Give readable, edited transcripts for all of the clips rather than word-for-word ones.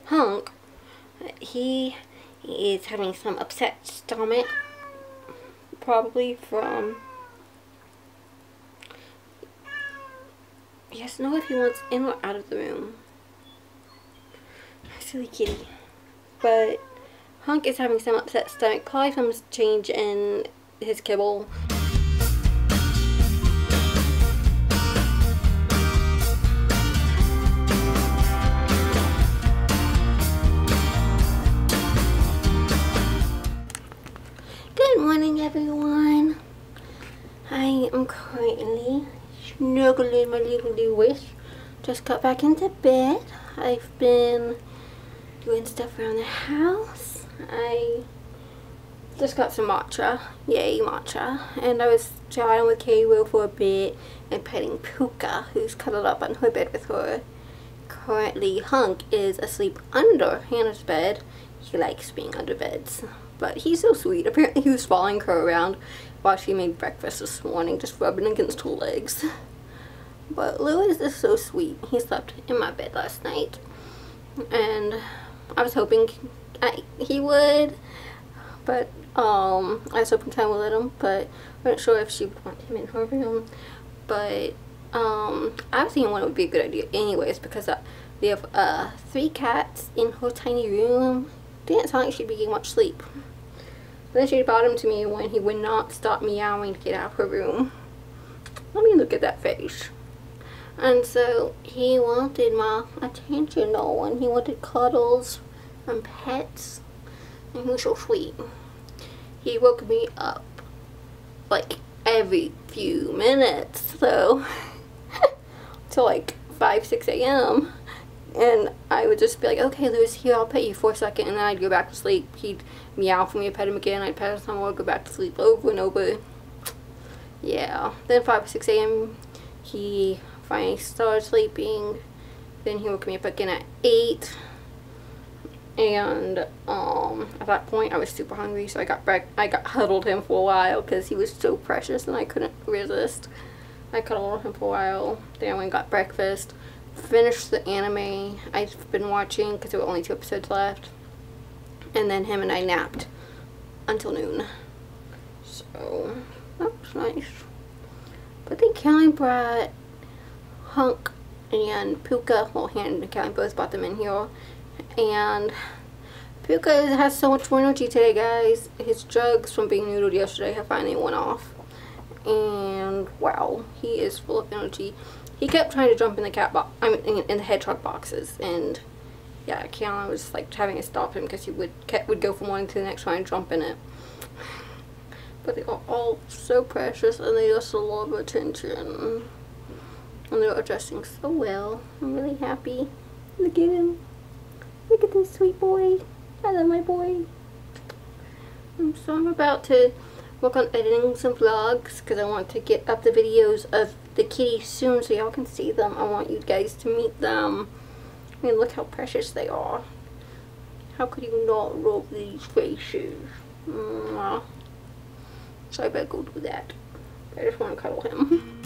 Hunk, he is having some upset stomach, probably from, he has to know if he wants in or out of the room. Silly kitty. But Hunk is having some upset stomach, probably from change in his kibble. Good morning, everyone. I am currently snuggling my little Lewis. Just got back into bed. I've been doing stuff around the house. I just got some matcha. Yay, matcha. And I was chatting with K-Will for a bit and petting Puka, who's cuddled up on her bed with her. Currently, Hunk is asleep under Hannah's bed. He likes being under beds. But he's so sweet. Apparently he was following her around while she made breakfast this morning, just rubbing against her legs. But Lewis is so sweet. He slept in my bed last night. And I was hoping he would. But I was hoping Ken would let him. But I wasn't sure if she would want him in her room. But I was thinking one would be a good idea anyways, because we have 3 cats in her tiny room. Didn't sound like she'd be getting much sleep. Then she brought him to me when he would not stop meowing to get out of her room. Let me look at that face. And so he wanted my attention though, and he wanted cuddles and pets, and he was so sweet. He woke me up like every few minutes, so till like 5, 6 a.m. And I would just be like, okay, Lewis, here, I'll pet you for a second, and then I'd go back to sleep. He'd meow for me, I'd pet him again, I'd pet him some more, go back to sleep over and over. Yeah. Then 5 or 6 a.m. he finally started sleeping. Then he woke me up again at 8. And at that point I was super hungry, so I got huddled him for a while because he was so precious and I couldn't resist. I cuddled him for a while. Then I went and got breakfast. Finished the anime I've been watching because there were only 2 episodes left, and then him and I napped until noon, so that was nice. But then Kelly brought Hunk and Puka, well, Hannah and Kelly both brought them in here, and Puka has so much more energy today, guys. His drugs from being noodled yesterday have finally worn off, and wow, he is full of energy. He kept trying to jump in the cat box, in the hedgehog boxes, and yeah, Kiana was like having to stop him because he would go from one to the next one and jump in it. But they are all so precious and they just love attention, and they're adjusting so well. I'm really happy. Look at him. Look at this sweet boy. I love my boy. So I'm about to work on editing some vlogs because I want to get up the videos of the kitties soon so y'all can see them. I want you guys to meet them. I mean, look how precious they are. How could you not love these faces? Mwah. So I better go do that. I just want to cuddle him.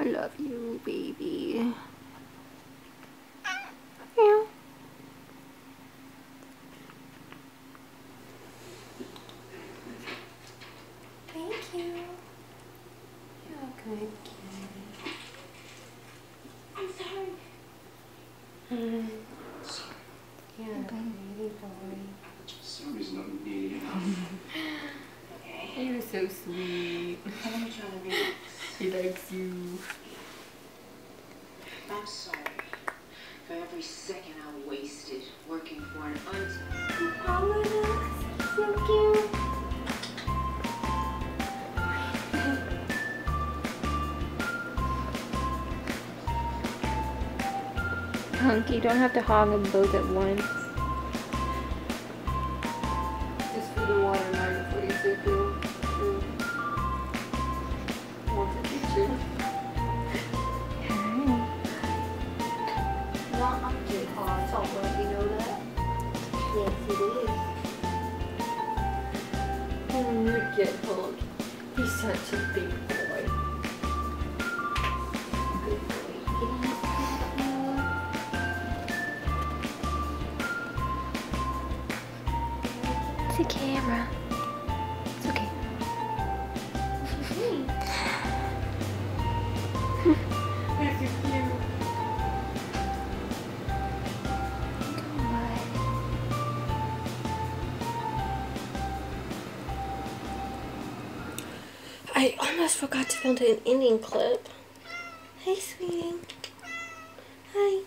love you, baby. Yeah. Thank you. You're good. I'm sorry. Yeah, baby boy. Sorry's not nearly enough. Okay. You're so sweet. I'm trying to relax. He likes you. I'm sorry for every second I wasted working for an Oh, so cute. Hunk, you don't have to hog them both at once. Just for the water line before you sit through. Want to teach you. Not up to hard salt, you know that? Yes, it is. Get Hunk. He's such a big boy. Good boy. It's a camera. It's okay. That's so cute. I almost forgot to film an ending clip. Hey, sweetie. Hi.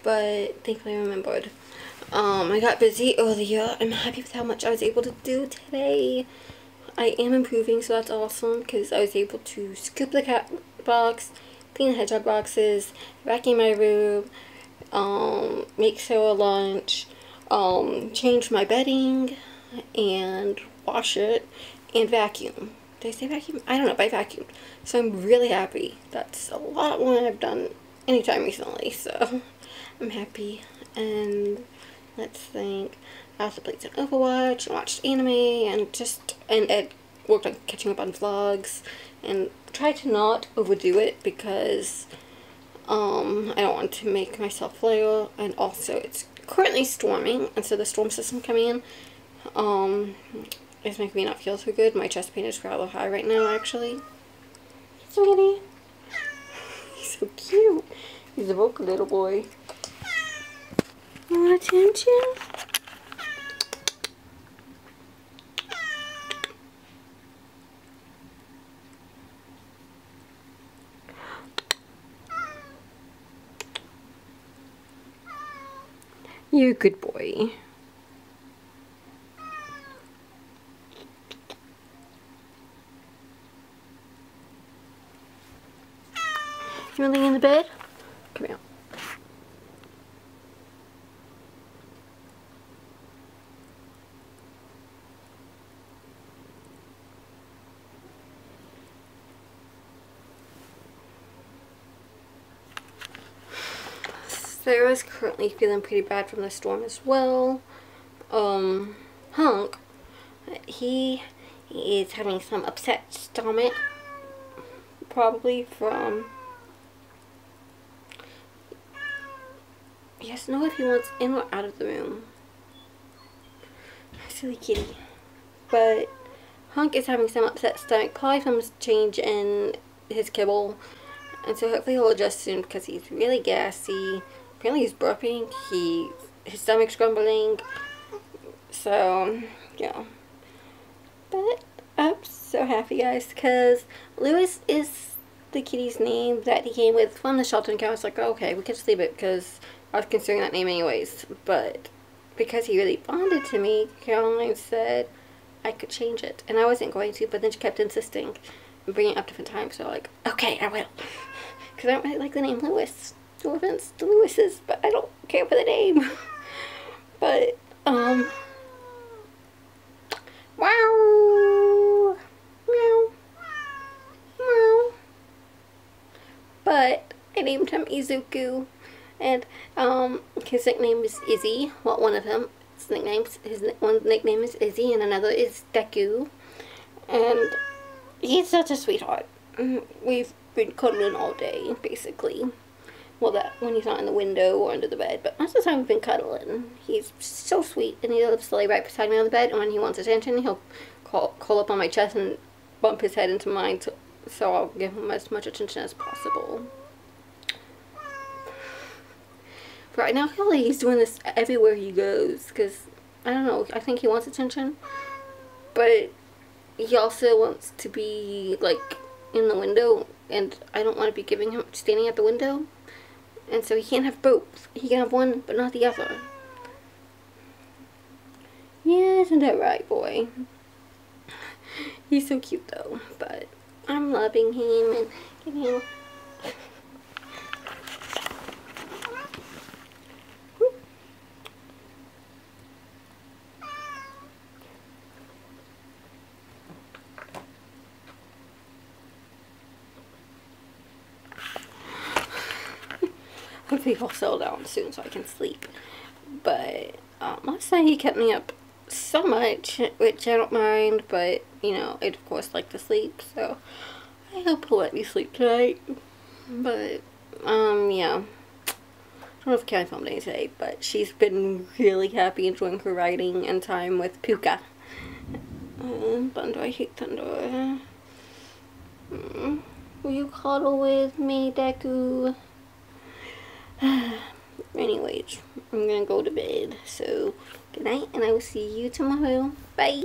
But thankfully I remembered. I got busy earlier. I'm happy with how much I was able to do today. I am improving, so that's awesome, because I was able to scoop the cat box, clean the hedgehog boxes, vacuum my room, make Sarah lunch, change my bedding, and wash it, and vacuum. Did I say vacuum? I don't know, but I vacuumed. So I'm really happy. That's a lot more than I've done anytime recently, so I'm happy. And let's think. I also played some Overwatch and watched anime and worked on catching up on vlogs and tried to not overdo it because I don't want to make myself flare, and also it's currently storming, and so the storm system coming in is making me not feel so good. My chest pain is rather high right now, actually. Sweetie. He's so cute. He's a vocal little boy. You want attention? You're a good boy. You want to lay in the bed? Come here. Sarah's currently feeling pretty bad from the storm as well. Hunk, he is having some upset stomach, probably from, he has to know if he wants in or out of the room. Silly kitty. But Hunk is having some upset stomach, probably from change in his kibble, and so hopefully he'll adjust soon because he's really gassy. Apparently he's burping, his stomach's grumbling, so yeah. But I'm so happy, guys, because Lewis is the kitty's name that he came with from the shelter, and I was like, oh, okay, we can just leave it because I was considering that name anyways. But because he really bonded to me, Caroline said I could change it, and I wasn't going to, but then she kept insisting and bringing it up different times, so like, okay, I will, because I don't really like the name Lewis. No offense to Lewis's, but I don't care for the name. But, wow. Meow. Meow. But I named him Izuku, and his nickname is Izzy. Well, one of him, one nickname is Izzy, and another is Deku. And he's such a sweetheart. we've been cuddling all day, basically. Well, that when he's not in the window or under the bed, but most of the time we've been cuddling. He's so sweet, and he loves to lay right beside me on the bed, and when he wants attention, he'll crawl up on my chest and bump his head into mine, so I'll give him as much attention as possible. But right now, I feel like he's doing this everywhere he goes, because, I don't know, I think he wants attention, but he also wants to be, like, in the window, and I don't want to be giving him standing at the window. And so he can't have both. He can have one, but not the other. Yeah, isn't that right, boy? He's so cute, though. But I'm loving him and giving him... Hopefully he'll settle down soon so I can sleep. But last night he kept me up so much, which I don't mind, but you know, I'd of course like to sleep, so I hope he'll let me sleep tonight. But yeah, I don't know if I can film any today, but she's been really happy enjoying her riding and time with Puka. Thunder, I hate Thunder. Will you cuddle with me, Deku? Anyways, I'm gonna go to bed, so good night, and I will see you tomorrow. Bye.